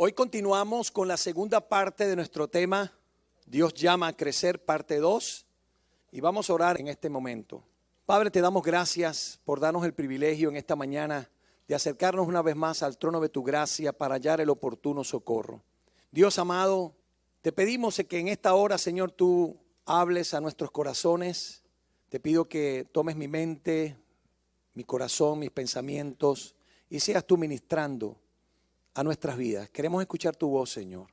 Hoy continuamos con la segunda parte de nuestro tema, Dios llama a crecer, parte 2, y vamos a orar en este momento. Padre, te damos gracias por darnos el privilegio en esta mañana de acercarnos una vez más al trono de tu gracia para hallar el oportuno socorro. Dios amado, te pedimos que en esta hora, Señor, tú hables a nuestros corazones. Te pido que tomes mi mente, mi corazón, mis pensamientos y seas tú ministrando a nuestras vidas. Queremos escuchar tu voz, Señor.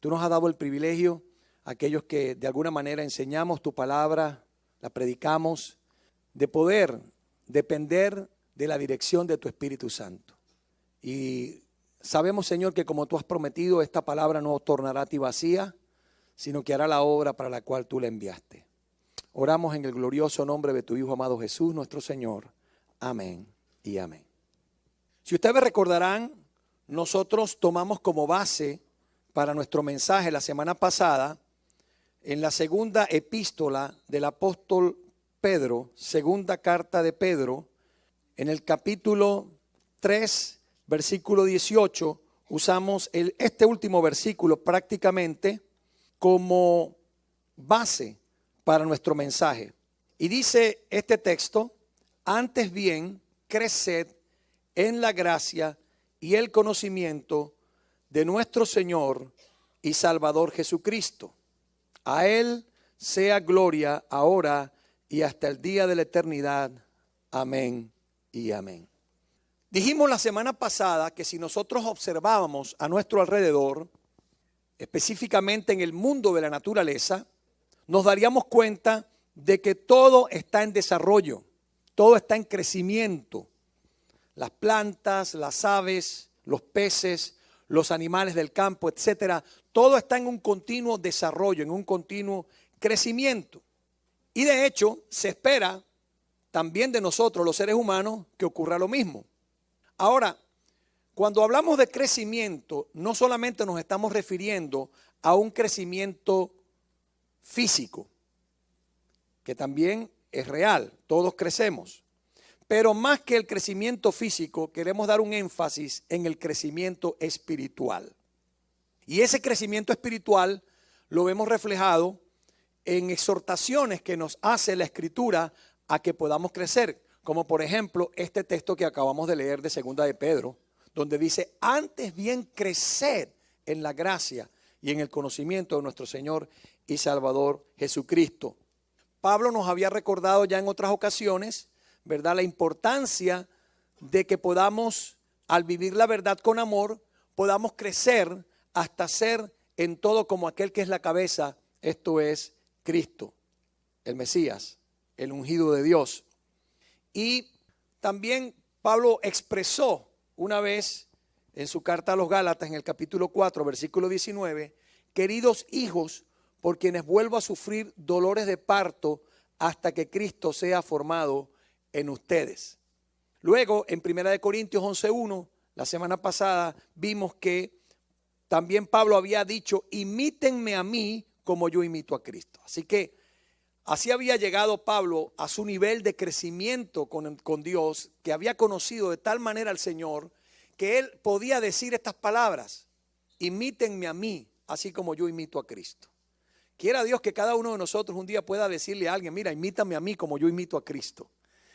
Tú nos has dado el privilegio a aquellos que de alguna manera enseñamos tu palabra, la predicamos, de poder depender de la dirección de tu Espíritu Santo. Y sabemos, Señor, que como tú has prometido, esta palabra no tornará a ti vacía, sino que hará la obra para la cual tú la enviaste. Oramos en el glorioso nombre de tu Hijo amado Jesús, nuestro Señor. Amén y amén. Si ustedes recordarán, nosotros tomamos como base para nuestro mensaje la semana pasada, en la segunda epístola del apóstol Pedro, segunda carta de Pedro, en el capítulo 3, versículo 18, usamos este último versículo prácticamente como base para nuestro mensaje. Y dice este texto: antes bien, creced en la gracia y el conocimiento de nuestro Señor y Salvador Jesucristo. A Él sea gloria ahora y hasta el día de la eternidad. Amén y amén. Dijimos la semana pasada que si nosotros observábamos a nuestro alrededor, específicamente en el mundo de la naturaleza, nos daríamos cuenta de que todo está en desarrollo, todo está en crecimiento. Las plantas, las aves, los peces, los animales del campo, etcétera, todo está en un continuo desarrollo, en un continuo crecimiento. Y de hecho, se espera también de nosotros, los seres humanos, que ocurra lo mismo. Ahora, cuando hablamos de crecimiento, no solamente nos estamos refiriendo a un crecimiento físico, que también es real, todos crecemos. Pero más que el crecimiento físico, queremos dar un énfasis en el crecimiento espiritual. Y ese crecimiento espiritual lo vemos reflejado en exhortaciones que nos hace la Escritura a que podamos crecer. Como por ejemplo este texto que acabamos de leer de segunda de Pedro, donde dice: antes bien creced en la gracia y en el conocimiento de nuestro Señor y Salvador Jesucristo. Pablo nos había recordado ya en otras ocasiones, ¿verdad?, la importancia de que podamos, al vivir la verdad con amor, podamos crecer hasta ser en todo como aquel que es la cabeza, esto es Cristo, el Mesías, el ungido de Dios. Y también Pablo expresó una vez en su carta a los Gálatas, en el capítulo 4, versículo 19, queridos hijos, por quienes vuelvo a sufrir dolores de parto hasta que Cristo sea formado en ustedes. Luego, en 1 Corintios 11:1, la semana pasada vimos que también Pablo había dicho: imítenme a mí como yo imito a Cristo. Así que así había llegado Pablo a su nivel de crecimiento con Dios, que había conocido de tal manera al Señor que él podía decir estas palabras: imítenme a mí, así como yo imito a Cristo. Quiera Dios que cada uno de nosotros un día pueda decirle a alguien: mira, imítame a mí como yo imito a Cristo.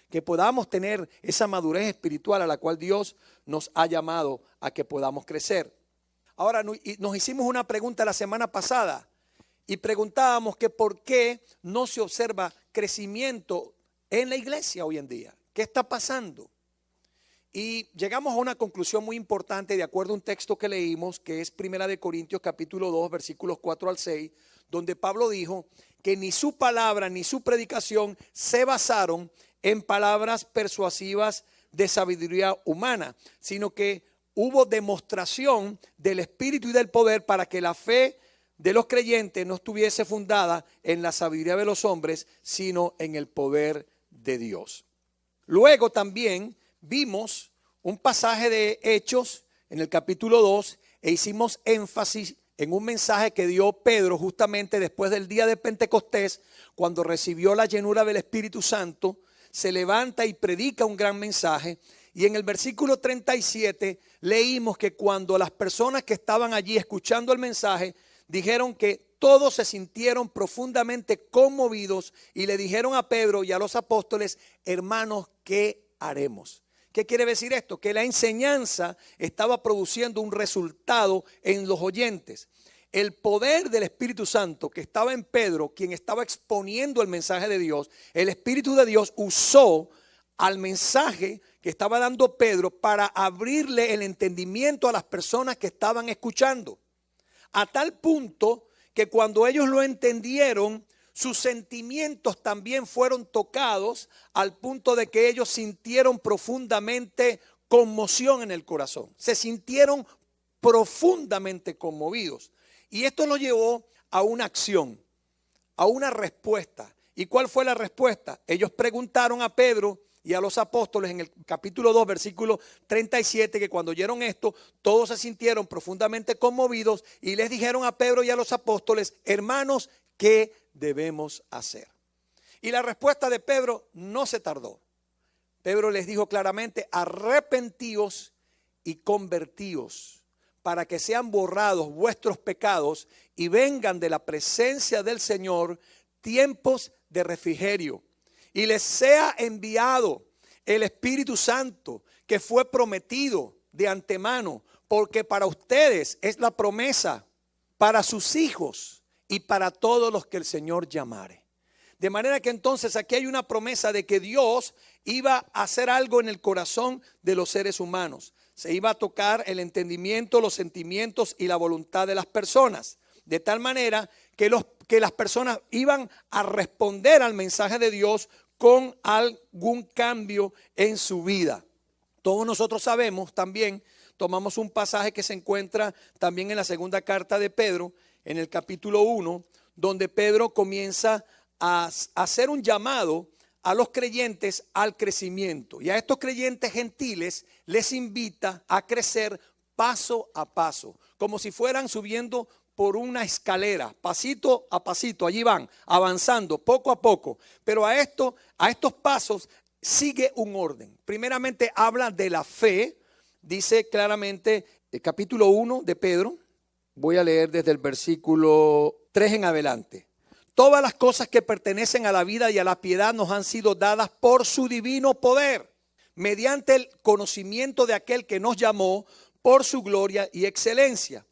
Que podamos tener esa madurez espiritual a la cual Dios nos ha llamado a que podamos crecer. Ahora, nos hicimos una pregunta la semana pasada y preguntábamos que por qué no se observa crecimiento en la iglesia hoy en día. ¿Qué está pasando? Y llegamos a una conclusión muy importante de acuerdo a un texto que leímos, que es 1 Corintios capítulo 2, versículos 4 al 6, donde Pablo dijo que ni su palabra ni su predicación se basaron en palabras persuasivas de sabiduría humana, sino que hubo demostración del Espíritu y del poder para que la fe de los creyentes no estuviese fundada en la sabiduría de los hombres, sino en el poder de Dios. Luego también vimos un pasaje de Hechos en el capítulo 2 e hicimos énfasis en un mensaje que dio Pedro justamente después del día de Pentecostés, cuando recibió la llenura del Espíritu Santo. Se levanta y predica un gran mensaje Y en el versículo 37 leímos que cuando las personas que estaban allí escuchando el mensaje dijeron que todos se sintieron profundamente conmovidos y le dijeron a Pedro y a los apóstoles: hermanos, ¿qué haremos? ¿Qué quiere decir esto? Que la enseñanza estaba produciendo un resultado en los oyentes. El poder del Espíritu Santo que estaba en Pedro, quien estaba exponiendo el mensaje de Dios, el Espíritu de Dios usó al mensaje que estaba dando Pedro para abrirle el entendimiento a las personas que estaban escuchando. A tal punto que cuando ellos lo entendieron, sus sentimientos también fueron tocados al punto de que ellos sintieron profundamente conmoción en el corazón. Se sintieron profundamente conmovidos. Y esto los llevó a una acción, a una respuesta. ¿Y cuál fue la respuesta? Ellos preguntaron a Pedro y a los apóstoles en el capítulo 2, versículo 37, que cuando oyeron esto, todos se sintieron profundamente conmovidos y les dijeron a Pedro y a los apóstoles: hermanos, ¿qué debemos hacer? Y la respuesta de Pedro no se tardó. Pedro les dijo claramente: arrepentíos y convertíos, para que sean borrados vuestros pecados y vengan de la presencia del Señor tiempos de refrigerio, y les sea enviado el Espíritu Santo que fue prometido de antemano, porque para ustedes es la promesa, para sus hijos y para todos los que el Señor llamare. De manera que entonces aquí hay una promesa de que Dios iba a hacer algo en el corazón de los seres humanos. Se iba a tocar el entendimiento, los sentimientos y la voluntad de las personas. De tal manera que las personas iban a responder al mensaje de Dios con algún cambio en su vida. Todos nosotros sabemos también, tomamos un pasaje que se encuentra también en la segunda carta de Pedro, en el capítulo 1, donde Pedro comienza a hacer un llamado a los creyentes al crecimiento. Y a estos creyentes gentiles les invita a crecer paso a paso, como si fueran subiendo por una escalera, pasito a pasito. Allí van avanzando poco a poco. Pero a estos pasos sigue un orden. Primeramente habla de la fe. Dice claramente el capítulo 1 de Pedro. Voy a leer desde el versículo 3 en adelante. Todas las cosas que pertenecen a la vida y a la piedad nos han sido dadas por su divino poder, mediante el conocimiento de aquel que nos llamó por su gloria y excelencia.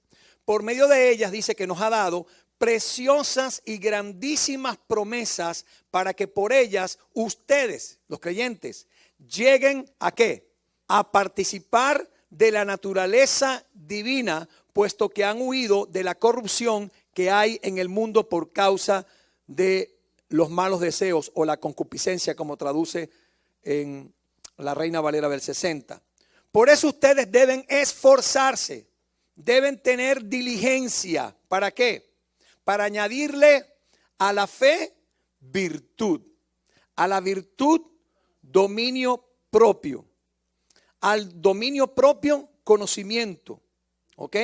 Por medio de ellas dice que nos ha dado preciosas y grandísimas promesas para que por ellas ustedes, los creyentes, lleguen ¿a qué? A participar de la naturaleza divina, puesto que han huido de la corrupción que hay en el mundo por causa de los malos deseos o la concupiscencia, como traduce en la Reina Valera del 60. Por eso ustedes deben esforzarse, deben tener diligencia. ¿Para qué? Para añadirle a la fe virtud, a la virtud dominio propio, al dominio propio conocimiento, ¿ok?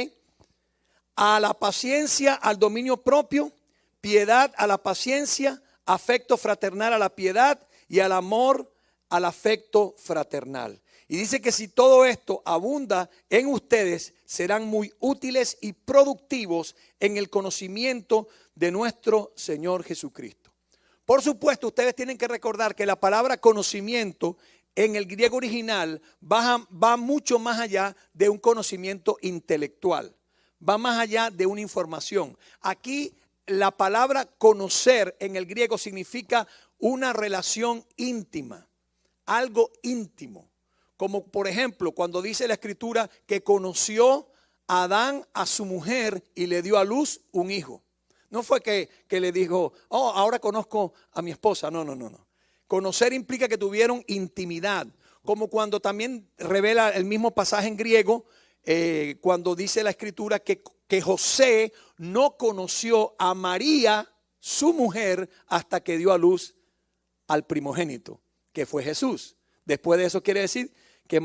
A la paciencia, al dominio propio, piedad a la paciencia, afecto fraternal a la piedad y al amor al afecto fraternal. Y dice que si todo esto abunda en ustedes, serán muy útiles y productivos en el conocimiento de nuestro Señor Jesucristo. Por supuesto, ustedes tienen que recordar que la palabra conocimiento en el griego original va mucho más allá de un conocimiento intelectual. Va más allá de una información. Aquí la palabra conocer en el griego significa una relación íntima, algo íntimo. Como por ejemplo cuando dice la escritura que conoció a Adán a su mujer y le dio a luz un hijo. No fue que le dijo: oh, ahora conozco a mi esposa. No. Conocer implica que tuvieron intimidad. Como cuando también revela el mismo pasaje en griego, cuando dice la escritura que José no conoció a María, su mujer, hasta que dio a luz al primogénito, que fue Jesús. Después de eso quiere decir que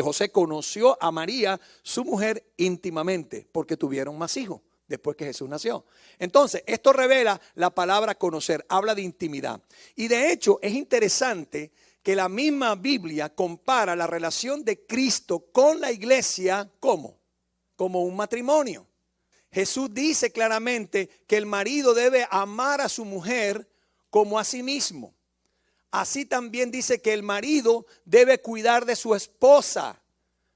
José conoció a María, su mujer, íntimamente, porque tuvieron más hijos después que Jesús nació. Entonces, esto revela la palabra conocer, habla de intimidad. Y de hecho es interesante que la misma Biblia compara la relación de Cristo con la iglesia como un matrimonio. Jesús dice claramente que el marido debe amar a su mujer como a sí mismo. Así también dice que el marido debe cuidar de su esposa,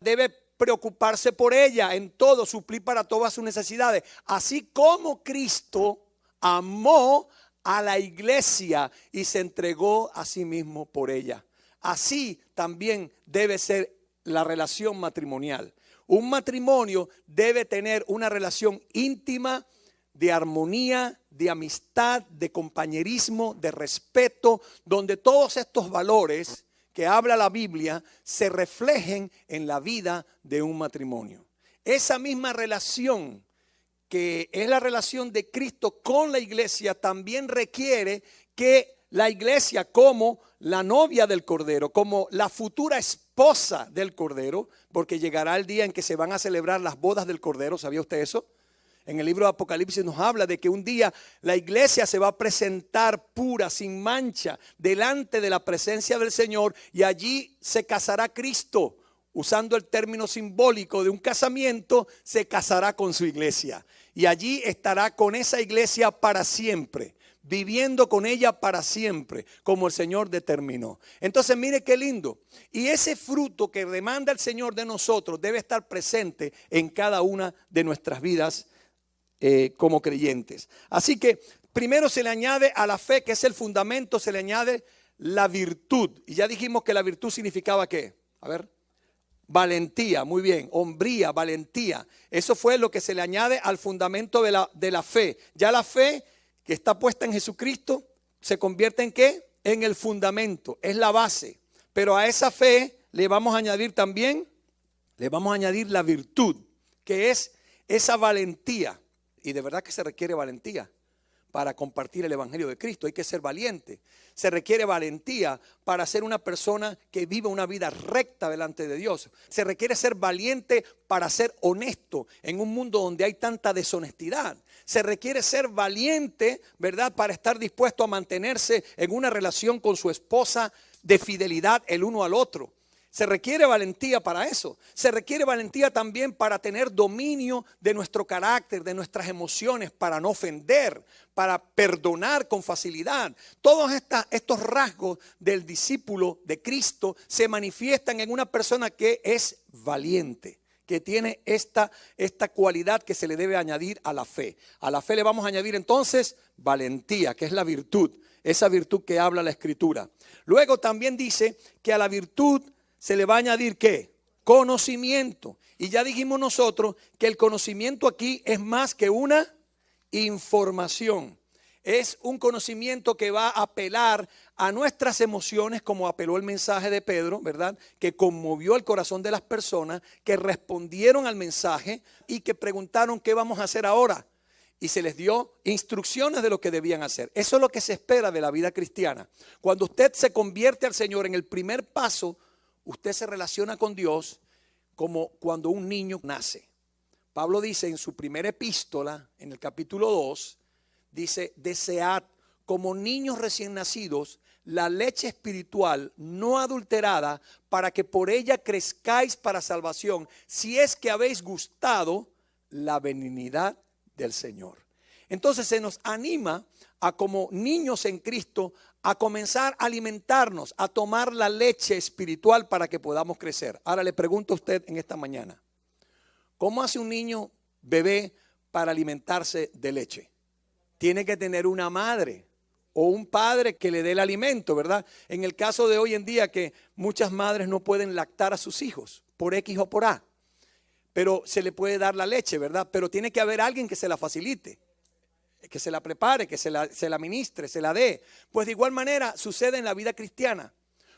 debe preocuparse por ella en todo, suplir para todas sus necesidades. Así como Cristo amó a la iglesia y se entregó a sí mismo por ella. Así también debe ser la relación matrimonial. Un matrimonio debe tener una relación íntima, de armonía, de amistad, de compañerismo, de respeto, donde todos estos valores que habla la Biblia se reflejen en la vida de un matrimonio. Esa misma relación, que es la relación de Cristo con la iglesia, también requiere que la iglesia, como la novia del Cordero, como la futura esposa del Cordero, porque llegará el día en que se van a celebrar las bodas del Cordero. ¿Sabía usted eso? En el libro de Apocalipsis nos habla de que un día la iglesia se va a presentar pura, sin mancha, delante de la presencia del Señor, y allí se casará Cristo. Usando el término simbólico de un casamiento, se casará con su iglesia. Y allí estará con esa iglesia para siempre, viviendo con ella para siempre, como el Señor determinó. Entonces mire qué lindo. Y ese fruto que demanda el Señor de nosotros debe estar presente en cada una de nuestras vidas como creyentes. Así que primero se le añade a la fe, que es el fundamento, se le añade la virtud. Y ya dijimos que la virtud significaba ¿qué? A ver. Valentía, muy bien, hombría, valentía. Eso fue lo que se le añade al fundamento de la fe. Ya la fe que está puesta en Jesucristo se convierte en ¿qué? En el fundamento, es la base. Pero a esa fe le vamos a añadir también, le vamos a añadir la virtud, que es esa valentía. Y de verdad que se requiere valentía para compartir el evangelio de Cristo. Hay que ser valiente. Se requiere valentía para ser una persona que vive una vida recta delante de Dios. Se requiere ser valiente para ser honesto en un mundo donde hay tanta deshonestidad. Se requiere ser valiente, ¿verdad?, para estar dispuesto a mantenerse en una relación con su esposa de fidelidad el uno al otro. Se requiere valentía para eso. Se requiere valentía también para tener dominio de nuestro carácter, de nuestras emociones, para no ofender, para perdonar con facilidad. Todos estos rasgos del discípulo de Cristo se manifiestan en una persona que es valiente, que tiene esta cualidad que se le debe añadir a la fe. A la fe le vamos a añadir entonces valentía, que es la virtud, esa virtud que habla la Escritura. Luego también dice que a la virtud se le va a añadir ¿qué? Conocimiento. Y ya dijimos nosotros que el conocimiento aquí es más que una información. Es un conocimiento que va a apelar a nuestras emociones, como apeló el mensaje de Pedro, ¿verdad? Que conmovió el corazón de las personas, que respondieron al mensaje y que preguntaron ¿qué vamos a hacer ahora? Y se les dio instrucciones de lo que debían hacer. Eso es lo que se espera de la vida cristiana. Cuando usted se convierte al Señor, en el primer paso, usted se relaciona con Dios como cuando un niño nace. Pablo dice en su primera epístola, en el capítulo 2, dice: desead como niños recién nacidos la leche espiritual no adulterada, para que por ella crezcáis para salvación, si es que habéis gustado la benignidad del Señor. Entonces se nos anima a, como niños en Cristo, a comenzar a alimentarnos, a tomar la leche espiritual para que podamos crecer. Ahora le pregunto a usted en esta mañana, ¿cómo hace un niño bebé para alimentarse de leche? Tiene que tener una madre o un padre que le dé el alimento, ¿verdad? En el caso de hoy en día, que muchas madres no pueden lactar a sus hijos por X o por A, pero se le puede dar la leche, ¿verdad? Pero tiene que haber alguien que se la facilite, que se la prepare, que se la ministre, se la dé. Pues de igual manera sucede en la vida cristiana.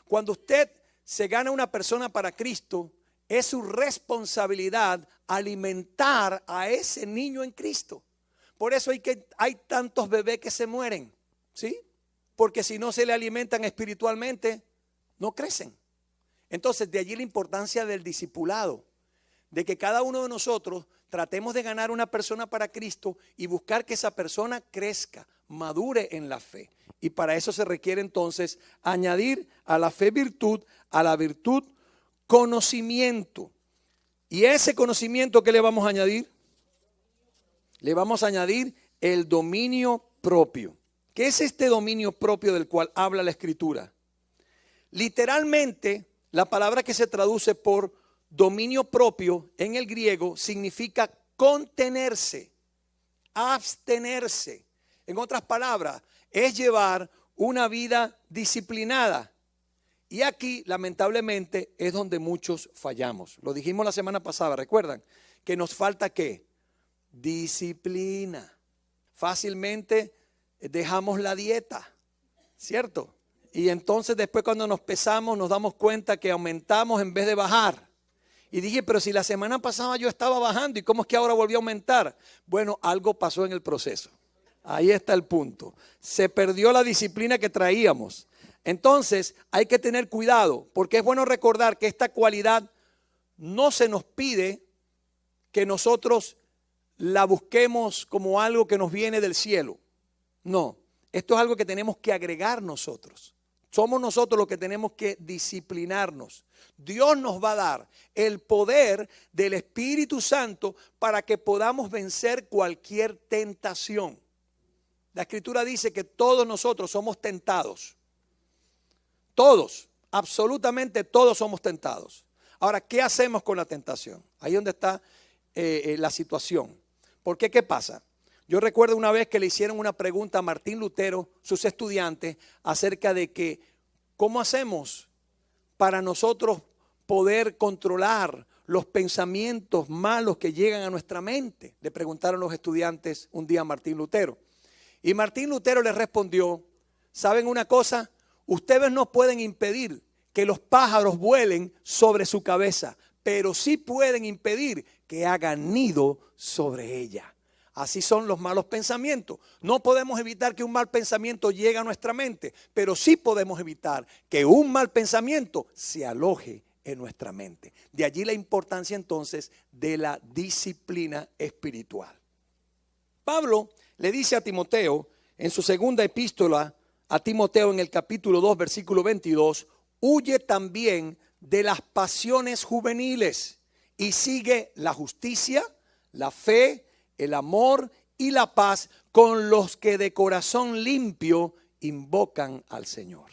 Cuando usted se gana una persona para Cristo, es su responsabilidad alimentar a ese niño en Cristo. Por eso hay tantos bebés que se mueren, ¿sí? Porque si no se le alimentan espiritualmente, no crecen. Entonces de allí la importancia del discipulado, de que cada uno de nosotros tratemos de ganar una persona para Cristo y buscar que esa persona crezca, madure en la fe. Y para eso se requiere entonces añadir a la fe virtud, a la virtud conocimiento. ¿Y ese conocimiento qué le vamos a añadir? Le vamos a añadir el dominio propio. ¿Qué es este dominio propio del cual habla la Escritura? Literalmente, la palabra que se traduce por dominio propio en el griego significa contenerse, abstenerse. En otras palabras, es llevar una vida disciplinada. Y aquí, lamentablemente, es donde muchos fallamos. Lo dijimos la semana pasada, ¿recuerdan? Que nos falta ¿qué? Disciplina. Fácilmente dejamos la dieta, ¿cierto? Y entonces después cuando nos pesamos nos damos cuenta que aumentamos en vez de bajar. Y dije, pero si la semana pasada yo estaba bajando, ¿y cómo es que ahora volvió a aumentar? Bueno, algo pasó en el proceso. Ahí está el punto. Se perdió la disciplina que traíamos. Entonces hay que tener cuidado, porque es bueno recordar que esta cualidad no se nos pide que nosotros la busquemos como algo que nos viene del cielo. No, esto es algo que tenemos que agregar nosotros. Somos nosotros los que tenemos que disciplinarnos. Dios nos va a dar el poder del Espíritu Santo para que podamos vencer cualquier tentación. La Escritura dice que todos nosotros somos tentados. Todos, absolutamente todos somos tentados. Ahora, ¿qué hacemos con la tentación? Ahí es donde está la situación. ¿Por qué? ¿Qué pasa? Yo recuerdo una vez que le hicieron una pregunta a Martín Lutero, sus estudiantes, acerca de que ¿cómo hacemos para nosotros poder controlar los pensamientos malos que llegan a nuestra mente? Le preguntaron los estudiantes un día a Martín Lutero. Y Martín Lutero les respondió, ¿saben una cosa? Ustedes no pueden impedir que los pájaros vuelen sobre su cabeza, pero sí pueden impedir que hagan nido sobre ella. Así son los malos pensamientos. No podemos evitar que un mal pensamiento llegue a nuestra mente, pero sí podemos evitar que un mal pensamiento se aloje en nuestra mente. De allí la importancia entonces de la disciplina espiritual. Pablo le dice a Timoteo en su segunda epístola a Timoteo en el capítulo 2 versículo 22, huye también de las pasiones juveniles y sigue la justicia, la fe, el amor y la paz con los que de corazón limpio invocan al Señor.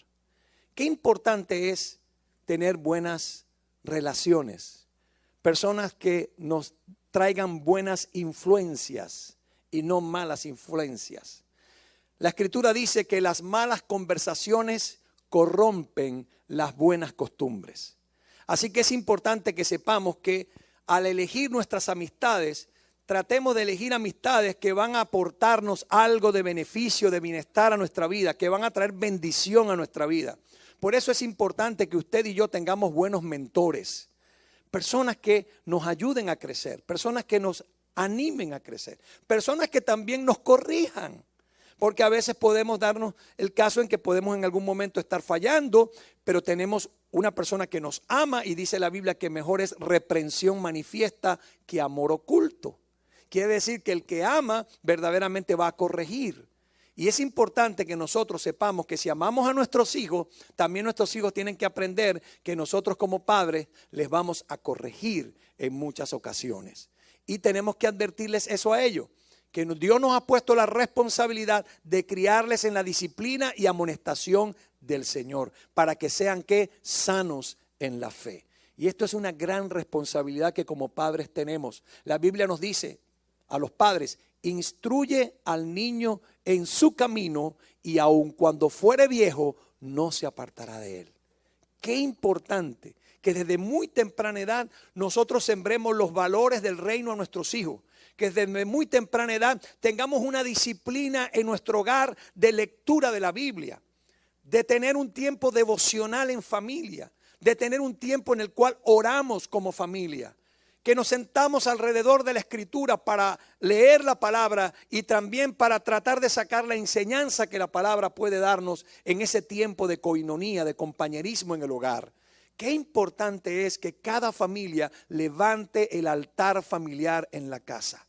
Qué importante es tener buenas relaciones, personas que nos traigan buenas influencias y no malas influencias. La Escritura dice que las malas conversaciones corrompen las buenas costumbres. Así que es importante que sepamos que al elegir nuestras amistades, tratemos de elegir amistades que van a aportarnos algo de beneficio, de bienestar a nuestra vida, que van a traer bendición a nuestra vida. Por eso es importante que usted y yo tengamos buenos mentores, personas que nos ayuden a crecer, personas que nos animen a crecer, personas que también nos corrijan. Porque a veces podemos darnos el caso en que podemos en algún momento estar fallando, pero tenemos una persona que nos ama y dice la Biblia que mejor es reprensión manifiesta que amor oculto. Quiere decir que el que ama verdaderamente va a corregir. Y es importante que nosotros sepamos que si amamos a nuestros hijos, también nuestros hijos tienen que aprender que nosotros como padres les vamos a corregir en muchas ocasiones. Y tenemos que advertirles eso a ellos, que Dios nos ha puesto la responsabilidad de criarles en la disciplina y amonestación del Señor, para que sean ¿qué? Sanos en la fe. Y esto es una gran responsabilidad que como padres tenemos. La Biblia nos dice a los padres, instruye al niño en su camino y aun cuando fuere viejo no se apartará de él. Qué importante que desde muy temprana edad nosotros sembremos los valores del reino a nuestros hijos. Que desde muy temprana edad tengamos una disciplina en nuestro hogar de lectura de la Biblia, de tener un tiempo devocional en familia, de tener un tiempo en el cual oramos como familia, que nos sentamos alrededor de la Escritura para leer la palabra y también para tratar de sacar la enseñanza que la palabra puede darnos en ese tiempo de coinonía, de compañerismo en el hogar. Qué importante es que cada familia levante el altar familiar en la casa.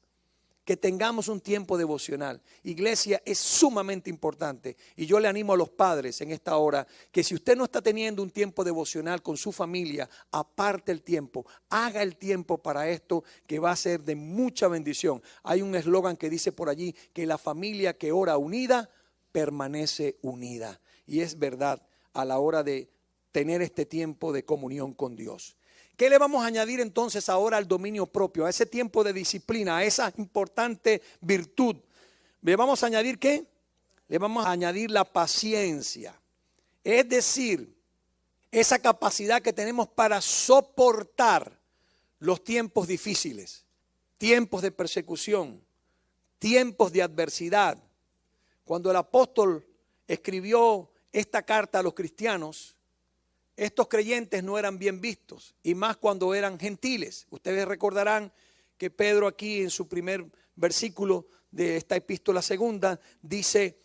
Que tengamos un tiempo devocional. Iglesia, es sumamente importante. Y yo le animo a los padres en esta hora que si usted no está teniendo un tiempo devocional con su familia, aparte el tiempo, haga el tiempo para esto que va a ser de mucha bendición. Hay un eslogan que dice por allí que la familia que ora unida permanece unida. Y es verdad a la hora de tener este tiempo de comunión con Dios. ¿Qué le vamos a añadir entonces ahora al dominio propio, a ese tiempo de disciplina, a esa importante virtud? ¿Le vamos a añadir qué? Le vamos a añadir la paciencia. Es decir, esa capacidad que tenemos para soportar los tiempos difíciles, tiempos de persecución, tiempos de adversidad. Cuando el apóstol escribió esta carta a los cristianos, estos creyentes no eran bien vistos, y más cuando eran gentiles. Ustedes recordarán que Pedro aquí en su primer versículo de esta epístola segunda dice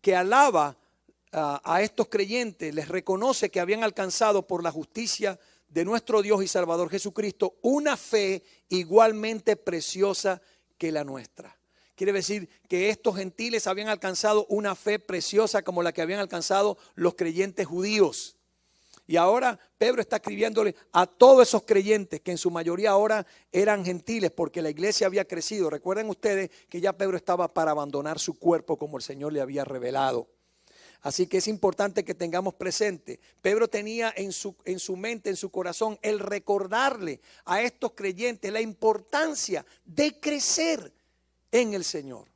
que alaba a estos creyentes, les reconoce que habían alcanzado por la justicia de nuestro Dios y Salvador Jesucristo una fe igualmente preciosa que la nuestra. Quiere decir que estos gentiles habían alcanzado una fe preciosa como la que habían alcanzado los creyentes judíos. Y ahora Pedro está escribiéndole a todos esos creyentes que en su mayoría ahora eran gentiles porque la iglesia había crecido. Recuerden ustedes que ya Pedro estaba para abandonar su cuerpo como el Señor le había revelado. Así que es importante que tengamos presente. Pedro tenía en su mente, en su corazón, el recordarle a estos creyentes la importancia de crecer en el Señor.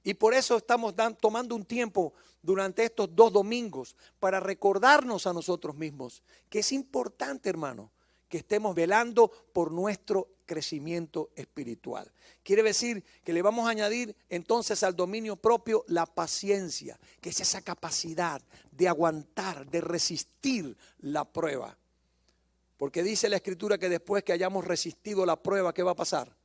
Y por eso estamos tomando un tiempo durante estos 2 domingos para recordarnos a nosotros mismos que es importante, hermano, que estemos velando por nuestro crecimiento espiritual. Quiere decir que le vamos a añadir entonces al dominio propio la paciencia, que es esa capacidad de aguantar, de resistir la prueba. Porque dice la Escritura que después que hayamos resistido la prueba, ¿qué va a pasar?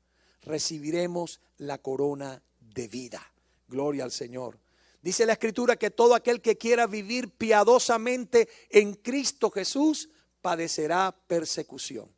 Recibiremos la corona de vida. Gloria al Señor. Dice la Escritura que todo aquel que quiera vivir piadosamente en Cristo Jesús padecerá persecución.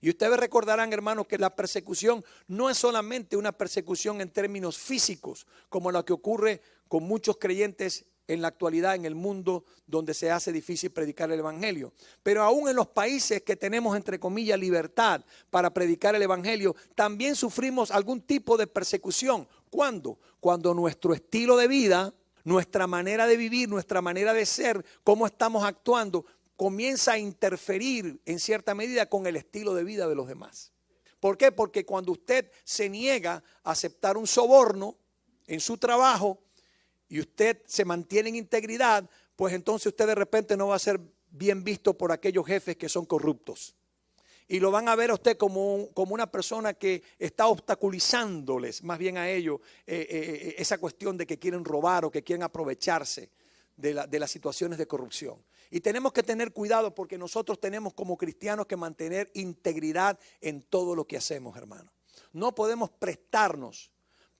Y ustedes recordarán, hermanos, que la persecución no es solamente una persecución en términos físicos, como la que ocurre con muchos creyentes en la actualidad en el mundo donde se hace difícil predicar el evangelio. Pero aún en los países que tenemos, entre comillas, libertad para predicar el evangelio, también sufrimos algún tipo de persecución. ¿Cuándo? Cuando nuestro estilo de vida, nuestra manera de vivir, nuestra manera de ser, cómo estamos actuando, comienza a interferir en cierta medida con el estilo de vida de los demás. ¿Por qué? Porque cuando usted se niega a aceptar un soborno en su trabajo y usted se mantiene en integridad, pues entonces usted de repente no va a ser bien visto por aquellos jefes que son corruptos. Y lo van a ver a usted como una persona que está obstaculizándoles más bien a ellos esa cuestión de que quieren robar o que quieren aprovecharse de las situaciones de corrupción. Y tenemos que tener cuidado porque nosotros tenemos como cristianos que mantener integridad en todo lo que hacemos, hermano. No podemos prestarnos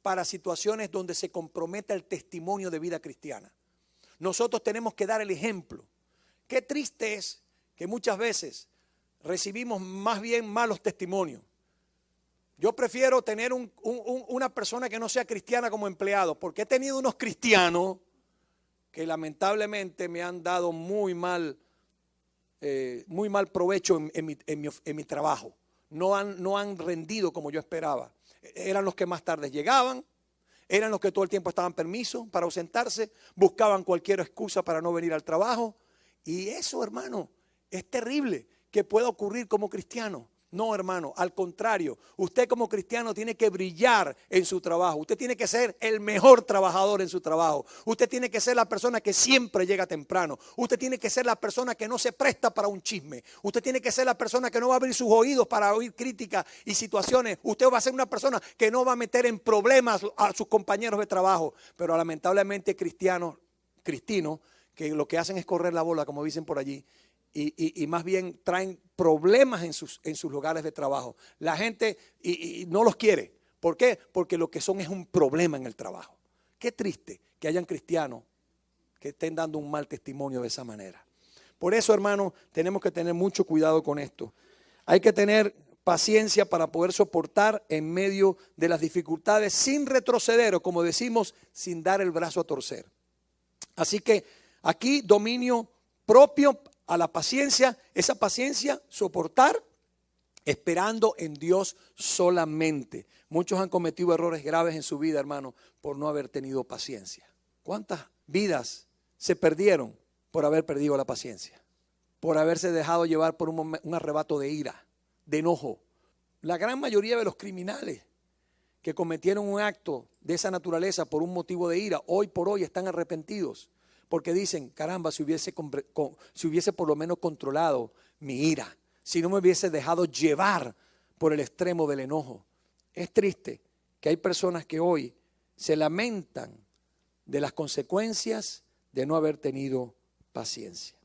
para situaciones donde se comprometa el testimonio de vida cristiana. Nosotros tenemos que dar el ejemplo. Qué triste es que muchas veces recibimos más bien malos testimonios. Yo prefiero tener una persona que no sea cristiana como empleado, porque he tenido unos cristianos que lamentablemente me han dado muy mal provecho en mi trabajo. No han rendido como yo esperaba. Eran los que más tarde llegaban, eran los que todo el tiempo estaban permiso para ausentarse, buscaban cualquier excusa para no venir al trabajo. Y eso, hermano, es terrible que pueda ocurrir como cristiano. No, hermano, al contrario, usted como cristiano tiene que brillar en su trabajo. Usted tiene que ser el mejor trabajador en su trabajo. Usted tiene que ser la persona que siempre llega temprano. Usted tiene que ser la persona que no se presta para un chisme. Usted tiene que ser la persona que no va a abrir sus oídos para oír críticas y situaciones. Usted va a ser una persona que no va a meter en problemas a sus compañeros de trabajo. Pero lamentablemente cristinos que lo que hacen es correr la bola, como dicen por allí. Y más bien traen problemas en sus lugares de trabajo. La gente no los quiere. ¿Por qué? Porque lo que son es un problema en el trabajo. Qué triste que hayan cristianos que estén dando un mal testimonio de esa manera. Por eso, hermano, tenemos que tener mucho cuidado con esto. Hay que tener paciencia para poder soportar en medio de las dificultades sin retroceder, o como decimos, sin dar el brazo a torcer. Así que aquí dominio propio a la paciencia, esa paciencia, soportar, esperando en Dios solamente. Muchos han cometido errores graves en su vida, hermano, por no haber tenido paciencia. ¿Cuántas vidas se perdieron por haber perdido la paciencia? Por haberse dejado llevar por un arrebato de ira, de enojo. La gran mayoría de los criminales que cometieron un acto de esa naturaleza por un motivo de ira, hoy por hoy están arrepentidos. Porque dicen, caramba, si hubiese por lo menos controlado mi ira, si no me hubiese dejado llevar por el extremo del enojo. Es triste que hay personas que hoy se lamentan de las consecuencias de no haber tenido paciencia.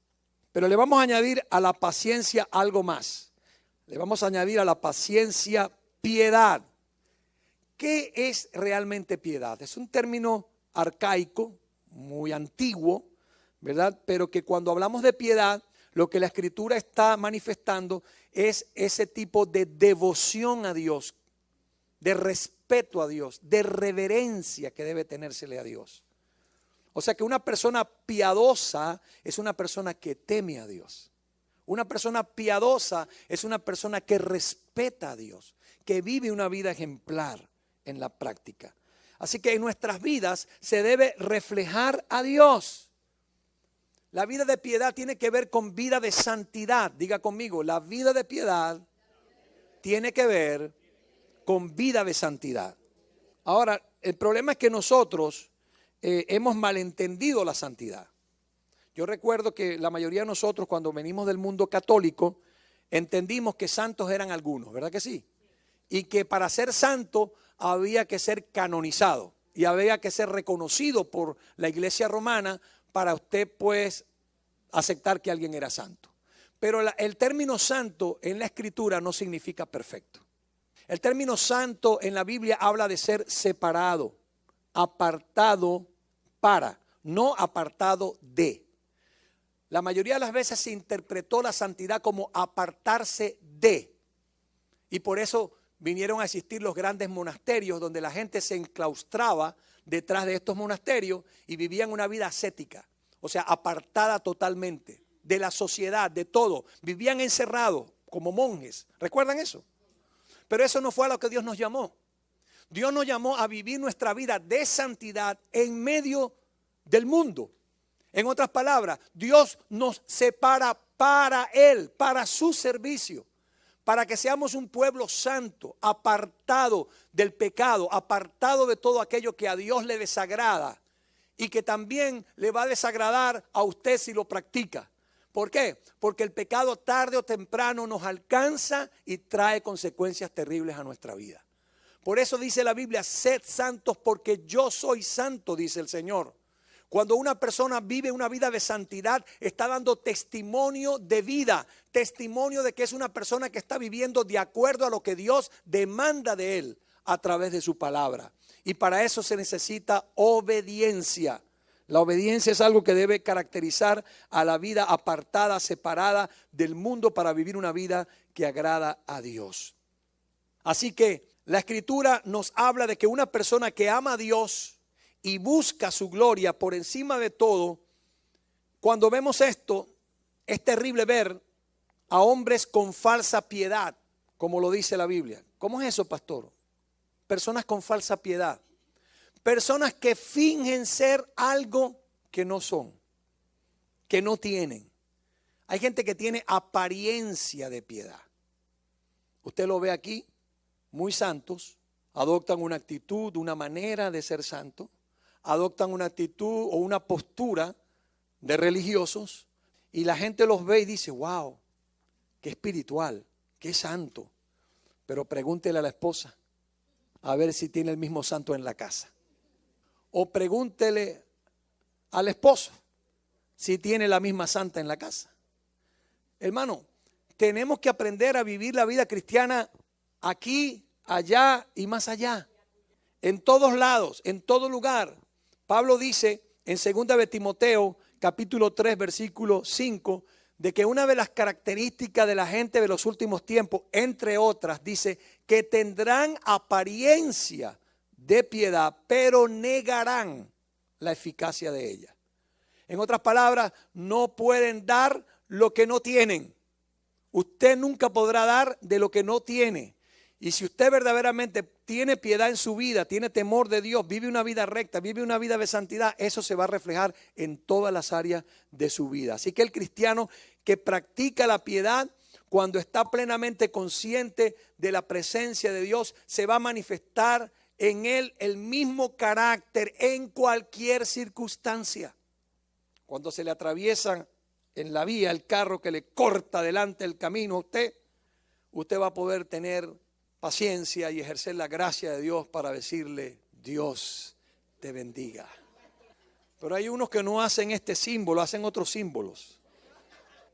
Pero le vamos a añadir a la paciencia algo más. Le vamos a añadir a la paciencia piedad. ¿Qué es realmente piedad? Es un término arcaico, muy antiguo, ¿verdad? Pero que cuando hablamos de piedad, lo que la Escritura está manifestando es ese tipo de devoción a Dios, de respeto a Dios, de reverencia que debe tenérsele a Dios. O sea que una persona piadosa es una persona que teme a Dios. Una persona piadosa es una persona que respeta a Dios, que vive una vida ejemplar en la práctica. Así que en nuestras vidas se debe reflejar a Dios. La vida de piedad tiene que ver con vida de santidad. Diga conmigo, la vida de piedad tiene que ver con vida de santidad. Ahora, el problema es que nosotros hemos malentendido la santidad. Yo recuerdo que la mayoría de nosotros, cuando venimos del mundo católico, entendimos que santos eran algunos, ¿verdad que sí? Y que para ser santo había que ser canonizado y había que ser reconocido por la Iglesia romana para usted pues aceptar que alguien era santo. Pero el término santo en la Escritura no significa perfecto. El término santo en la Biblia habla de ser separado, apartado para, no apartado de. La mayoría de las veces se interpretó la santidad como apartarse de. Y por eso vinieron a existir los grandes monasterios donde la gente se enclaustraba detrás de estos monasterios y vivían una vida ascética, o sea, apartada totalmente de la sociedad, de todo. Vivían encerrados como monjes. ¿Recuerdan eso? Pero eso no fue a lo que Dios nos llamó. Dios nos llamó a vivir nuestra vida de santidad en medio del mundo. En otras palabras, Dios nos separa para Él, para su servicio, para que seamos un pueblo santo, apartado del pecado, apartado de todo aquello que a Dios le desagrada y que también le va a desagradar a usted si lo practica. ¿Por qué? Porque el pecado tarde o temprano nos alcanza y trae consecuencias terribles a nuestra vida. Por eso dice la Biblia, sed santos porque yo soy santo, dice el Señor. Cuando una persona vive una vida de santidad, está dando testimonio de vida, testimonio de que es una persona que está viviendo de acuerdo a lo que Dios demanda de él a través de su palabra. Y para eso se necesita obediencia. La obediencia es algo que debe caracterizar a la vida apartada, separada del mundo para vivir una vida que agrada a Dios. Así que la Escritura nos habla de que una persona que ama a Dios y busca su gloria por encima de todo, cuando vemos esto, es terrible ver a hombres con falsa piedad, como lo dice la Biblia. ¿Cómo es eso, pastor? Personas con falsa piedad. Personas que fingen ser algo que no son, que no tienen. Hay gente que tiene apariencia de piedad. Usted lo ve aquí, muy santos, adoptan una actitud, una manera de ser santo, adoptan una actitud o una postura de religiosos y la gente los ve y dice, wow, qué espiritual, qué santo. Pero pregúntele a la esposa a ver si tiene el mismo santo en la casa. O pregúntele al esposo si tiene la misma santa en la casa. Hermano, tenemos que aprender a vivir la vida cristiana aquí, allá y más allá. En todos lados, en todo lugar. Pablo dice en 2 de Timoteo, capítulo 3, versículo 5, de que una de las características de la gente de los últimos tiempos, entre otras, dice que tendrán apariencia de piedad, pero negarán la eficacia de ella. En otras palabras, no pueden dar lo que no tienen. Usted nunca podrá dar de lo que no tiene. Y si usted verdaderamente tiene piedad en su vida, tiene temor de Dios, vive una vida recta, vive una vida de santidad, eso se va a reflejar en todas las áreas de su vida. Así que el cristiano que practica la piedad, cuando está plenamente consciente de la presencia de Dios, se va a manifestar en él el mismo carácter en cualquier circunstancia. Cuando se le atraviesan en la vía el carro que le corta delante el camino a usted va a poder tener paciencia y ejercer la gracia de Dios para decirle: Dios te bendiga. Pero hay unos que no hacen este símbolo, hacen otros símbolos.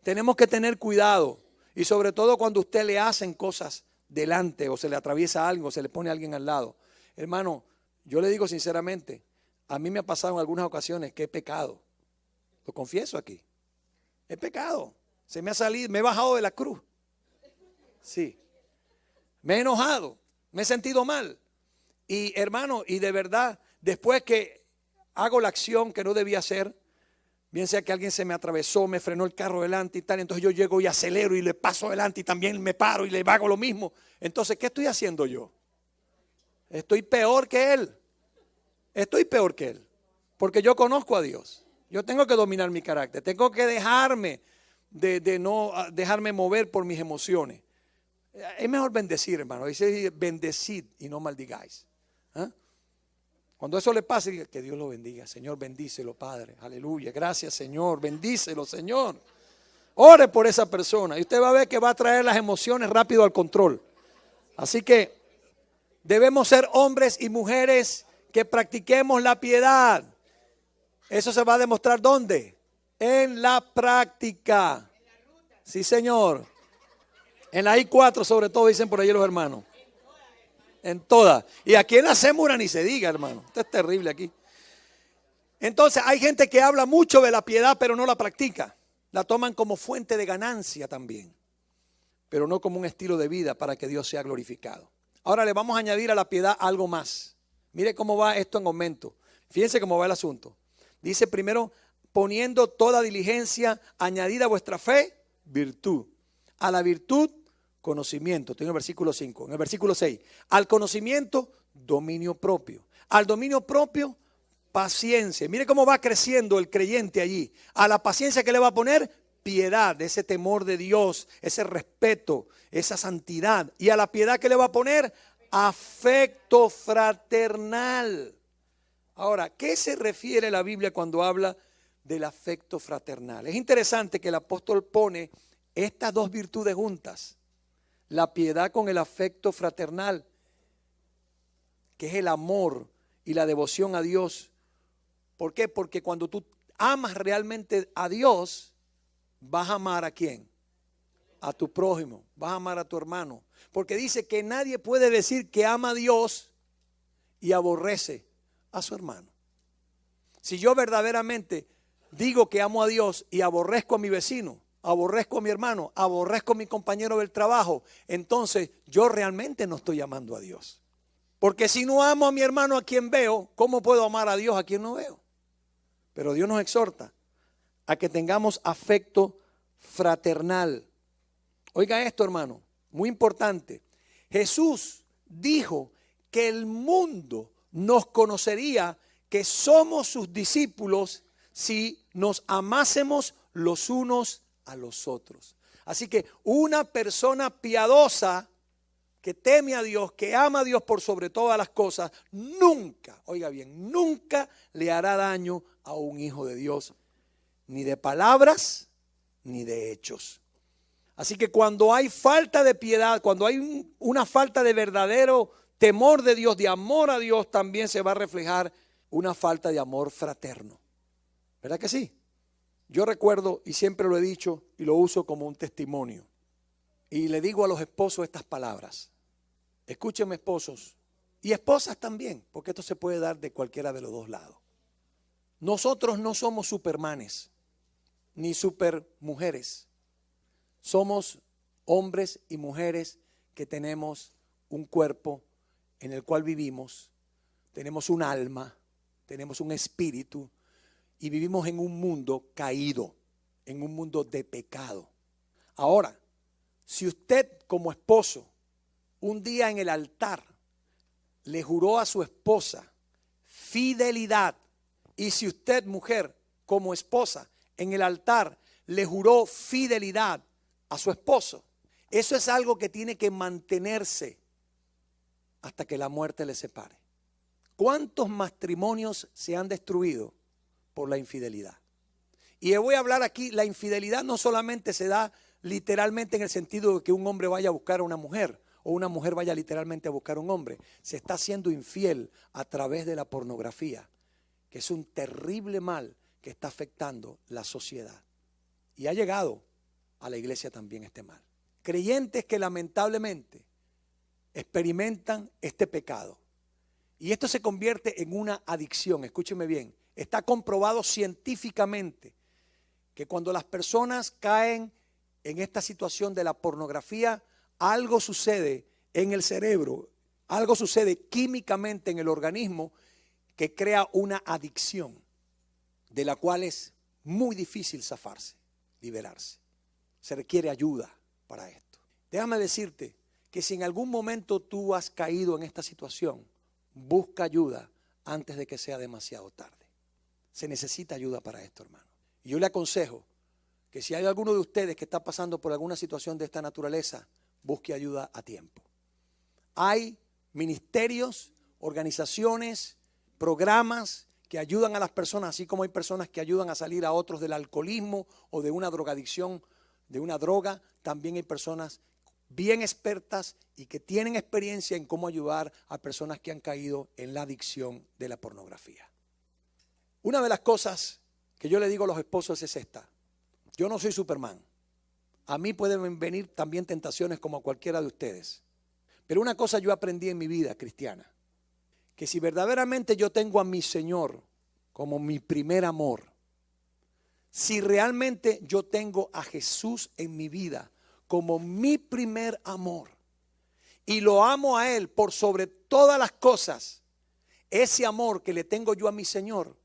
Tenemos que tener cuidado, y sobre todo cuando a usted le hacen cosas delante, o se le atraviesa algo, o se le pone a alguien al lado. Hermano, yo le digo sinceramente, a mí me ha pasado en algunas ocasiones que he pecado. Lo confieso aquí. He pecado. Se me ha salido, me he bajado de la cruz. Sí. Me he enojado, me he sentido mal. Y hermano, y de verdad, después que hago la acción que no debía hacer, bien sea que alguien se me atravesó, me frenó el carro delante y tal, entonces yo llego y acelero y le paso adelante y también me paro y le hago lo mismo. Entonces, ¿qué estoy haciendo yo? Estoy peor que él. Estoy peor que él. Porque yo conozco a Dios. Yo tengo que dominar mi carácter. Tengo que dejarme de no dejarme mover por mis emociones. Es mejor bendecir, hermano. Dice bendecid y no maldigáis. ¿Ah? Cuando eso le pase, diga: que Dios lo bendiga. Señor, bendícelo, Padre. Aleluya. Gracias, Señor. Bendícelo, Señor. Ore por esa persona. Y usted va a ver que va a traer las emociones rápido al control. Así que debemos ser hombres y mujeres que practiquemos la piedad. Eso se va a demostrar ¿dónde? En la práctica. Sí, Señor. En la I-4 sobre todo, dicen por ahí los hermanos. En todas. Y aquí en la Sémura ni se diga, hermano. Esto es terrible aquí. Entonces hay gente que habla mucho de la piedad pero no la practica. La toman como fuente de ganancia también, pero no como un estilo de vida para que Dios sea glorificado. Ahora le vamos a añadir a la piedad algo más. Mire cómo va esto en aumento. Fíjense cómo va el asunto. Dice primero: poniendo toda diligencia, añadida a vuestra fe, virtud. A la virtud, conocimiento. Estoy en el versículo 5. En el versículo 6. Al conocimiento, dominio propio. Al dominio propio, paciencia. Mire cómo va creciendo el creyente allí. A la paciencia, que le va a poner piedad, ese temor de Dios, ese respeto, esa santidad. Y a la piedad, que le va a poner afecto fraternal. Ahora, ¿qué se refiere la Biblia cuando habla del afecto fraternal? Es interesante que el apóstol pone estas dos virtudes juntas, la piedad con el afecto fraternal, que es el amor y la devoción a Dios. ¿Por qué? Porque cuando tú amas realmente a Dios, vas a amar ¿a quién? A tu prójimo, vas a amar a tu hermano. Porque dice que nadie puede decir que ama a Dios y aborrece a su hermano. Si yo verdaderamente digo que amo a Dios y aborrezco a mi vecino, aborrezco a mi hermano, aborrezco a mi compañero del trabajo, entonces yo realmente no estoy amando a Dios. Porque si no amo a mi hermano a quien veo, ¿cómo puedo amar a Dios a quien no veo? Pero Dios nos exhorta a que tengamos afecto fraternal. Oiga esto, hermano, muy importante. Jesús dijo que el mundo nos conocería que somos sus discípulos si nos amásemos los unos a los otros. Así que una persona piadosa que teme a Dios, que ama a Dios por sobre todas las cosas, nunca, oiga bien, nunca le hará daño a un hijo de Dios, ni de palabras, ni de hechos. Así que cuando hay falta de piedad, cuando hay una falta de verdadero temor de Dios, de amor a Dios, también se va a reflejar una falta de amor fraterno. ¿Verdad que sí? Yo recuerdo, y siempre lo he dicho y lo uso como un testimonio, y le digo a los esposos estas palabras. Escúchenme, esposos, y esposas también, porque esto se puede dar de cualquiera de los dos lados. Nosotros no somos supermanes, ni supermujeres. Somos hombres y mujeres que tenemos un cuerpo en el cual vivimos, tenemos un alma, tenemos un espíritu y vivimos en un mundo caído, en un mundo de pecado. Ahora, si usted como esposo un día en el altar le juró a su esposa fidelidad, y si usted, mujer, como esposa en el altar le juró fidelidad a su esposo, eso es algo que tiene que mantenerse hasta que la muerte le separe. ¿Cuántos matrimonios se han destruido por la infidelidad? Y le voy a hablar aquí, la infidelidad no solamente se da literalmente en el sentido de que un hombre vaya a buscar a una mujer o una mujer vaya literalmente a buscar a un hombre. Se está siendo infiel a través de la pornografía, que es un terrible mal que está afectando la sociedad. Y ha llegado a la iglesia también este mal. Creyentes que lamentablemente experimentan este pecado. Y esto se convierte en una adicción. Escúcheme bien. Está comprobado científicamente que cuando las personas caen en esta situación de la pornografía, algo sucede en el cerebro, algo sucede químicamente en el organismo que crea una adicción de la cual es muy difícil zafarse, liberarse. Se requiere ayuda para esto. Déjame decirte que si en algún momento tú has caído en esta situación, busca ayuda antes de que sea demasiado tarde. Se necesita ayuda para esto, hermano. Y yo le aconsejo que si hay alguno de ustedes que está pasando por alguna situación de esta naturaleza, busque ayuda a tiempo. Hay ministerios, organizaciones, programas que ayudan a las personas, así como hay personas que ayudan a salir a otros del alcoholismo o de una drogadicción, de una droga. También hay personas bien expertas y que tienen experiencia en cómo ayudar a personas que han caído en la adicción de la pornografía. Una de las cosas que yo le digo a los esposos es esta: yo no soy Superman. A mí pueden venir también tentaciones como a cualquiera de ustedes. Pero una cosa yo aprendí en mi vida cristiana, que si verdaderamente yo tengo a mi Señor como mi primer amor, si realmente yo tengo a Jesús en mi vida como mi primer amor y lo amo a Él por sobre todas las cosas, ese amor que le tengo yo a mi Señor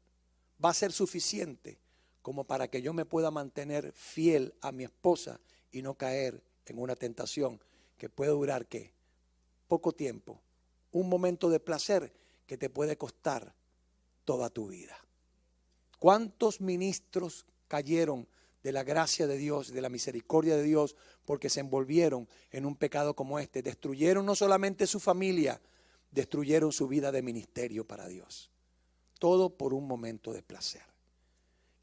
va a ser suficiente como para que yo me pueda mantener fiel a mi esposa y no caer en una tentación que puede durar, ¿qué? Poco tiempo, un momento de placer que te puede costar toda tu vida. ¿Cuántos ministros cayeron de la gracia de Dios, de la misericordia de Dios, porque se envolvieron en un pecado como este? Destruyeron no solamente su familia, destruyeron su vida de ministerio para Dios. Todo por un momento de placer.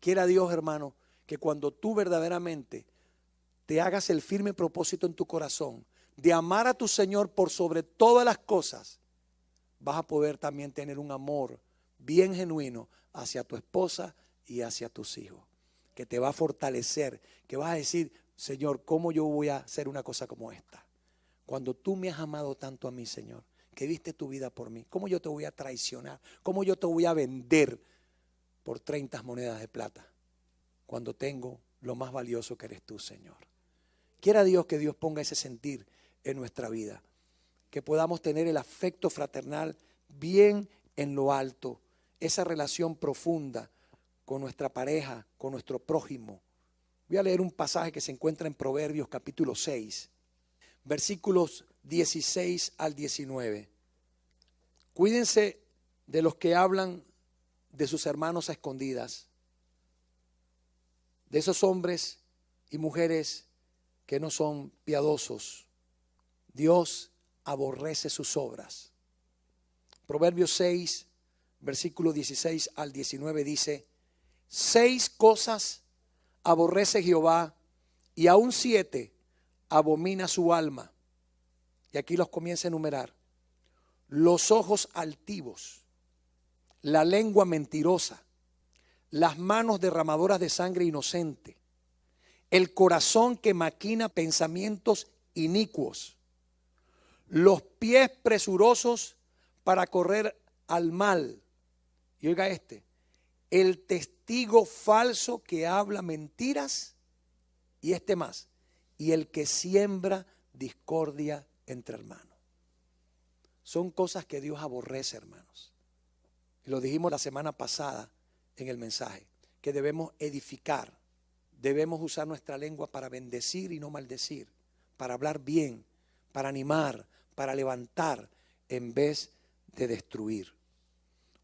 Quiera Dios, hermano, que cuando tú verdaderamente te hagas el firme propósito en tu corazón de amar a tu Señor por sobre todas las cosas, vas a poder también tener un amor bien genuino hacia tu esposa y hacia tus hijos, que te va a fortalecer, que vas a decir: Señor, ¿cómo yo voy a hacer una cosa como esta? Cuando tú me has amado tanto a mí, Señor, que diste tu vida por mí, ¿cómo yo te voy a traicionar? ¿Cómo yo te voy a vender por 30 monedas de plata cuando tengo lo más valioso que eres tú, Señor? Quiera Dios que Dios ponga ese sentir en nuestra vida, que podamos tener el afecto fraternal bien en lo alto, esa relación profunda con nuestra pareja, con nuestro prójimo. Voy a leer un pasaje que se encuentra en Proverbios capítulo 6, versículos 16 al 19. Cuídense de los que hablan de sus hermanos a escondidas, de esos hombres y mujeres que no son piadosos. Dios aborrece sus obras. Proverbios 6, versículo 16 al 19 dice: 6 cosas aborrece Jehová, y aún 7 abomina su alma. Y aquí los comienza a enumerar: los ojos altivos, la lengua mentirosa, las manos derramadoras de sangre inocente, el corazón que maquina pensamientos inicuos, los pies presurosos para correr al mal. Y oiga el testigo falso que habla mentiras, y más, y el que siembra discordia entre hermanos. Son cosas que Dios aborrece, hermanos. Y lo dijimos la semana pasada en el mensaje, que debemos edificar, debemos usar nuestra lengua para bendecir y no maldecir, para hablar bien, para animar, para levantar en vez de destruir.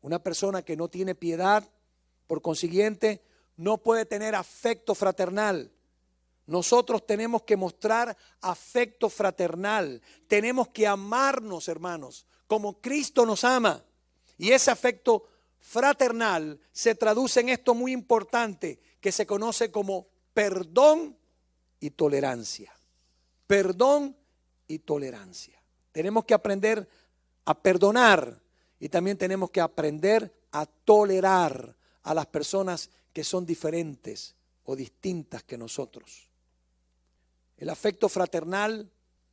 Una persona que no tiene piedad, por consiguiente, no puede tener afecto fraternal. Nosotros tenemos que mostrar afecto fraternal. Tenemos que amarnos, hermanos, como Cristo nos ama. Y ese afecto fraternal se traduce en esto muy importante, que se conoce como perdón y tolerancia. Perdón y tolerancia. Tenemos que aprender a perdonar y también tenemos que aprender a tolerar a las personas que son diferentes o distintas que nosotros. El afecto fraternal,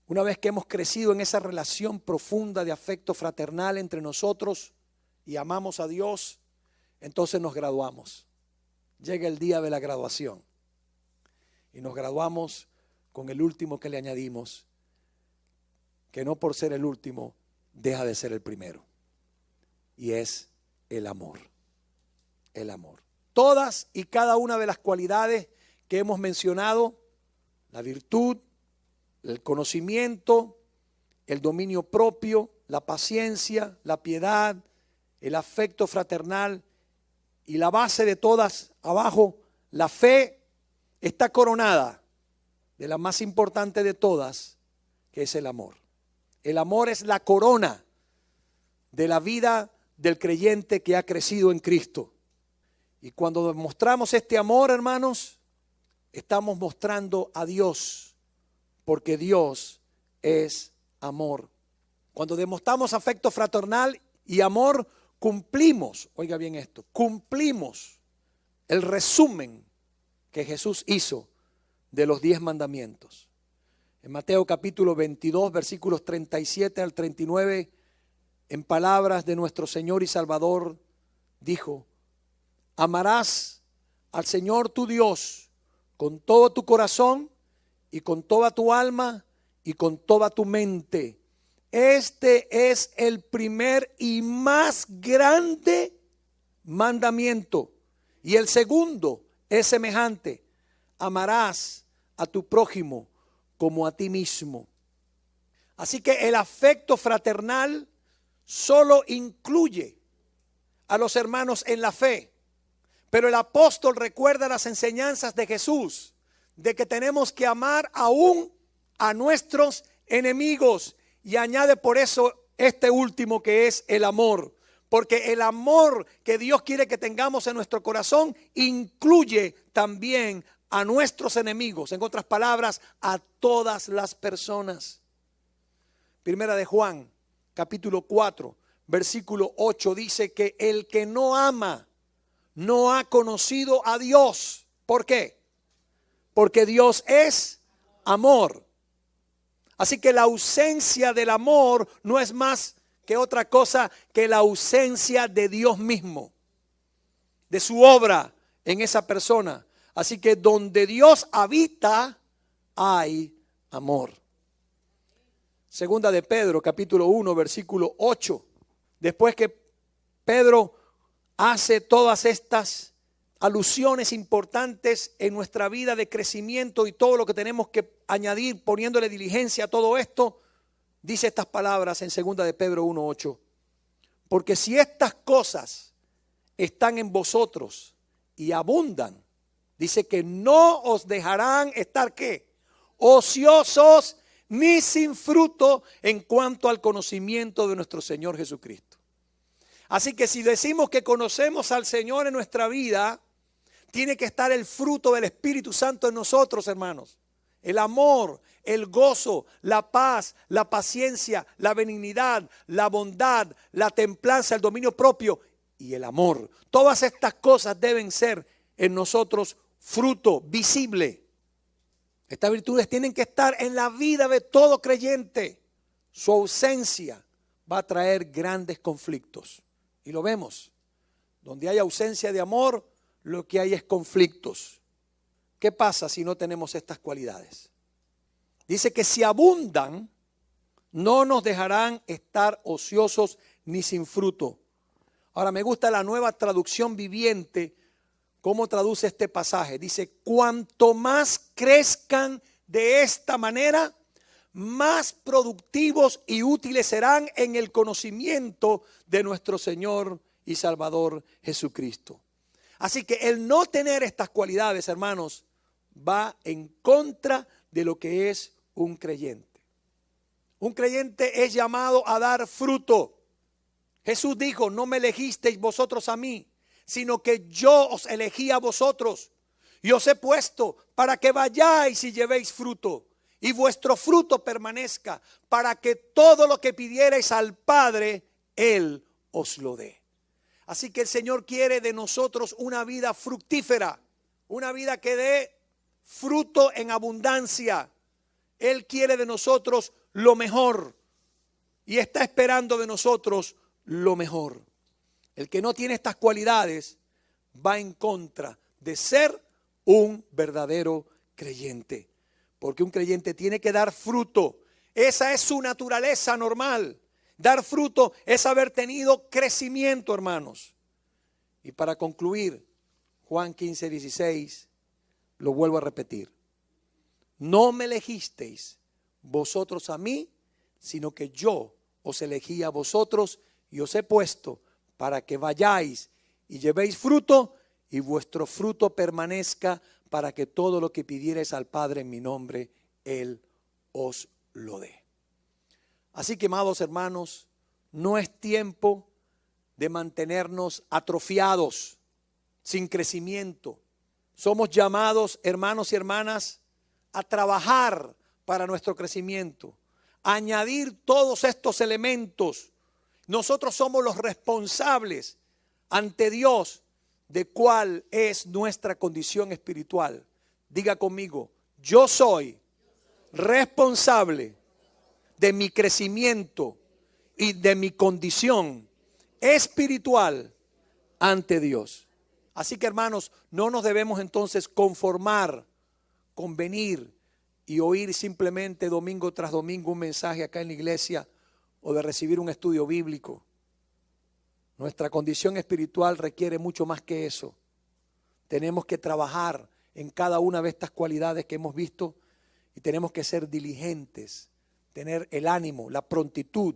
una vez que hemos crecido en esa relación profunda de afecto fraternal entre nosotros y amamos a Dios, entonces nos graduamos. Llega el día de la graduación y nos graduamos con el último que le añadimos, que no por ser el último deja de ser el primero, y es el amor. El amor. Todas y cada una de las cualidades que hemos mencionado, la virtud, el conocimiento, el dominio propio, la paciencia, la piedad, el afecto fraternal y la base de todas, abajo, la fe, está coronada de la más importante de todas, que es el amor. El amor es la corona de la vida del creyente que ha crecido en Cristo. Y cuando demostramos este amor, hermanos, estamos mostrando a Dios, porque Dios es amor. Cuando demostramos afecto fraternal y amor, cumplimos, oiga bien esto, cumplimos el resumen que Jesús hizo de los 10 mandamientos. En Mateo capítulo 22, versículos 37 al 39, en palabras de nuestro Señor y Salvador, dijo: amarás al Señor tu Dios con todo tu corazón y con toda tu alma y con toda tu mente. Este es el primer y más grande mandamiento. Y el segundo es semejante: amarás a tu prójimo como a ti mismo. Así que el afecto fraternal solo incluye a los hermanos en la fe. Pero el apóstol recuerda las enseñanzas de Jesús, de que tenemos que amar aún a nuestros enemigos. Y añade por eso este último, que es el amor. Porque el amor que Dios quiere que tengamos en nuestro corazón incluye también a nuestros enemigos. En otras palabras, a todas las personas. Primera de Juan, capítulo 4, versículo 8, dice que el que no ama no ha conocido a Dios. ¿Por qué? Porque Dios es amor. Así que la ausencia del amor no es más que otra cosa que la ausencia de Dios mismo, de su obra en esa persona. Así que donde Dios habita hay amor. Segunda de Pedro, capítulo 1, versículo 8. Después que Pedro hace todas estas alusiones importantes en nuestra vida de crecimiento y todo lo que tenemos que añadir poniéndole diligencia a todo esto, dice estas palabras en segunda de Pedro 1:8. Porque si estas cosas están en vosotros y abundan, dice que no os dejarán estar ¿qué? Ociosos ni sin fruto en cuanto al conocimiento de nuestro Señor Jesucristo. Así que si decimos que conocemos al Señor en nuestra vida, tiene que estar el fruto del Espíritu Santo en nosotros, hermanos. El amor, el gozo, la paz, la paciencia, la benignidad, la bondad, la templanza, el dominio propio y el amor. Todas estas cosas deben ser en nosotros fruto visible. Estas virtudes tienen que estar en la vida de todo creyente. Su ausencia va a traer grandes conflictos. Y lo vemos. Donde hay ausencia de amor, lo que hay es conflictos. ¿Qué pasa si no tenemos estas cualidades? Dice que si abundan, no nos dejarán estar ociosos ni sin fruto. Ahora me gusta la Nueva Traducción Viviente, cómo traduce este pasaje. Dice, cuanto más crezcan de esta manera, más productivos y útiles serán en el conocimiento de nuestro Señor y Salvador Jesucristo. Así que el no tener estas cualidades, hermanos, va en contra de lo que es un creyente. Un creyente es llamado a dar fruto. Jesús dijo, no me elegisteis vosotros a mí, sino que yo os elegí a vosotros y os he puesto para que vayáis y llevéis fruto y vuestro fruto permanezca, para que todo lo que pidierais al Padre, Él os lo dé. Así que el Señor quiere de nosotros una vida fructífera, una vida que dé fruto en abundancia. Él quiere de nosotros lo mejor y está esperando de nosotros lo mejor. El que no tiene estas cualidades va en contra de ser un verdadero creyente. Porque un creyente tiene que dar fruto. Esa es su naturaleza normal. Dar fruto es haber tenido crecimiento, hermanos. Y para concluir, Juan 15:16, lo vuelvo a repetir. No me elegisteis vosotros a mí, sino que yo os elegí a vosotros y os he puesto para que vayáis y llevéis fruto y vuestro fruto permanezca, para que todo lo que pidierais al Padre en mi nombre, Él os lo dé. Así que, amados hermanos, no es tiempo de mantenernos atrofiados, sin crecimiento. Somos llamados, hermanos y hermanas, a trabajar para nuestro crecimiento, a añadir todos estos elementos. Nosotros somos los responsables ante Dios de cuál es nuestra condición espiritual. Diga conmigo, yo soy responsable de mi crecimiento y de mi condición espiritual ante Dios. Así que, hermanos, no nos debemos entonces conformar con venir y oír simplemente domingo tras domingo un mensaje acá en la iglesia o de recibir un estudio bíblico. Nuestra condición espiritual requiere mucho más que eso. Tenemos que trabajar en cada una de estas cualidades que hemos visto y tenemos que ser diligentes, tener el ánimo, la prontitud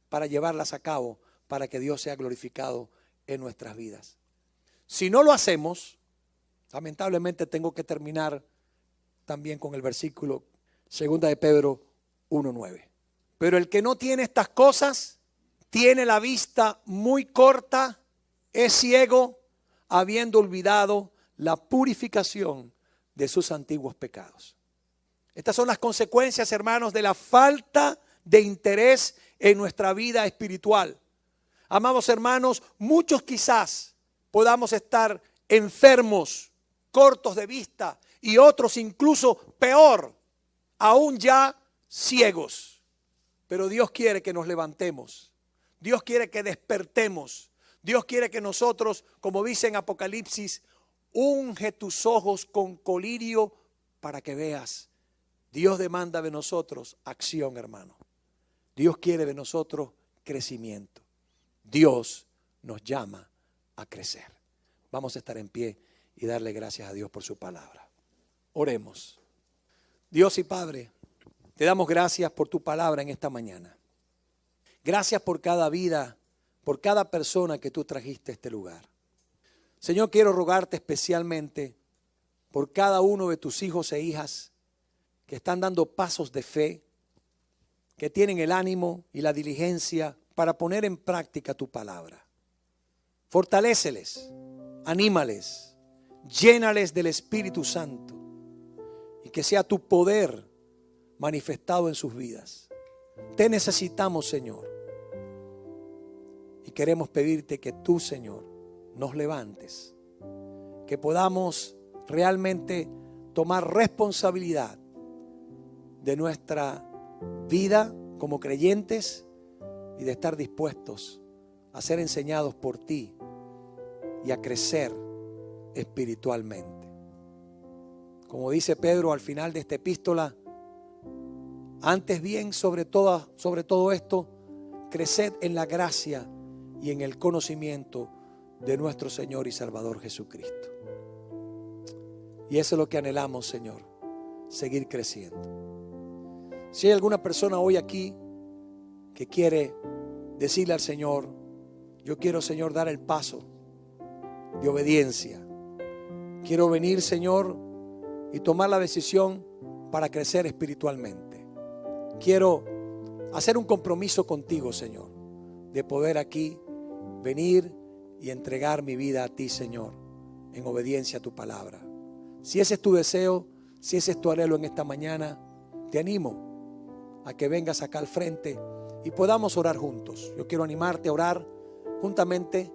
para llevarlas a cabo, para que Dios sea glorificado en nuestras vidas. Si no lo hacemos, lamentablemente tengo que terminar también con el versículo 2 de Pedro 1:9. Pero el que no tiene estas cosas tiene la vista muy corta, es ciego, habiendo olvidado la purificación de sus antiguos pecados. Estas son las consecuencias, hermanos, de la falta de interés en nuestra vida espiritual. Amados hermanos, muchos quizás podamos estar enfermos, cortos de vista, y otros incluso peor, aún ya ciegos. Pero Dios quiere que nos levantemos. Dios quiere que despertemos. Dios quiere que nosotros, como dice en Apocalipsis, unge tus ojos con colirio para que veas. Dios demanda de nosotros acción, hermano. Dios quiere de nosotros crecimiento. Dios nos llama a crecer. Vamos a estar en pie y darle gracias a Dios por su palabra. Oremos. Dios y Padre, te damos gracias por tu palabra en esta mañana. Gracias por cada vida, por cada persona que tú trajiste a este lugar. Señor, quiero rogarte especialmente por cada uno de tus hijos e hijas que están dando pasos de fe, que tienen el ánimo y la diligencia para poner en práctica tu palabra. Fortaléceles, anímales, llénales del Espíritu Santo y que sea tu poder manifestado en sus vidas. Te necesitamos, Señor, y queremos pedirte que tú, Señor, nos levantes, que podamos realmente tomar responsabilidad de nuestra vida como creyentes y de estar dispuestos a ser enseñados por ti y a crecer espiritualmente. Como dice Pedro al final de esta epístola, Antes bien, sobre todo esto, creced en la gracia y en el conocimiento de nuestro Señor y Salvador Jesucristo. Y eso es lo que anhelamos, Señor, seguir creciendo. Si hay alguna persona hoy aquí que quiere decirle al Señor, yo quiero, Señor, dar el paso de obediencia. Quiero venir, Señor, y tomar la decisión para crecer espiritualmente. Quiero hacer un compromiso contigo, Señor, de poder aquí venir y entregar mi vida a ti, Señor, en obediencia a tu palabra. Si ese es tu deseo, si ese es tu anhelo en esta mañana, te animo a que vengas acá al frente y podamos orar juntos. Yo quiero animarte a orar juntamente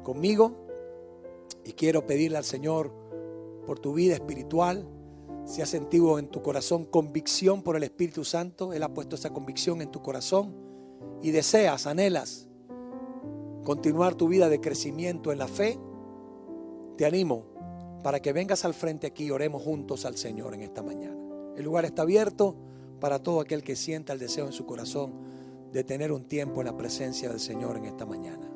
conmigo y quiero pedirle al Señor por tu vida espiritual. Si has sentido en tu corazón convicción por el Espíritu Santo, Él ha puesto esa convicción en tu corazón y deseas, anhelas continuar tu vida de crecimiento en la fe, te animo para que vengas al frente aquí y oremos juntos al Señor en esta mañana. El lugar está abierto para todo aquel que sienta el deseo en su corazón de tener un tiempo en la presencia del Señor en esta mañana.